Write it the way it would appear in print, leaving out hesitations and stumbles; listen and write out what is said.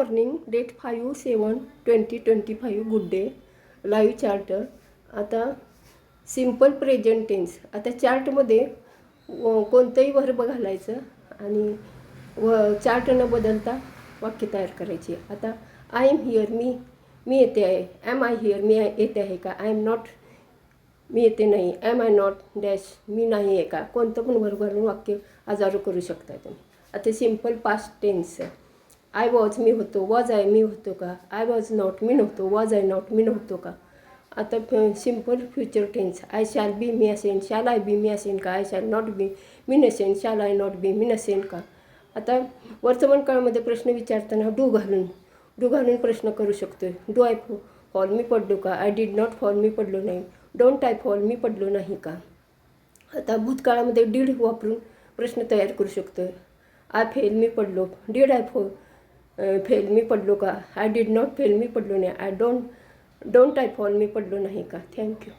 Morning, date 5/7/2025. Good day. Live chart. आता simple present tense. आता चार्टमध्ये कोणतंही वर्ब घालायचं आणि चार्ट न बदलता वाक्य तयार करायची. आता आय एम हिअर, मी येते आहे. ॲम आय हिअर, मी येते आहे का. आय एम नॉट, मी येते नाही. ॲम आय नॉट डॅश, मी नाही आहे का. कोणतं पण वर्ब घालून वाक्य आजारू करू शकता तुम्ही. आता simple past tense. I was, मी होतो. वॉज आय, मी होतो का. आय वॉज नॉट, मी नव्हतो. वॉज आय नॉट, मी नव्हतो का. आता simple future tense. I shall be, मी असेन. शॅल आय बी, मी असेन का. आय शॅल नॉट बी, मी नसेन. शॅल आय नॉट बी, मी नसेन का. आता वर्तमान काळामध्ये प्रश्न विचारताना डू घालून प्रश्न करू शकतो. डू आय फॉल, मी पडलो का. आय डिड नॉट फॉल, मी पडलो नाही. डोंट आय फॉल, मी पडलो नाही का. आता भूतकाळामध्ये डीड वापरून प्रश्न तयार करू शकतो. आय फेल, मी पडलो. डिड आय फेल, मी पडलो का. आय डिड नॉट फेल, मी पडलो नाही. डोंट आय फॉल, मी पडलो नाही का. थँक्यू.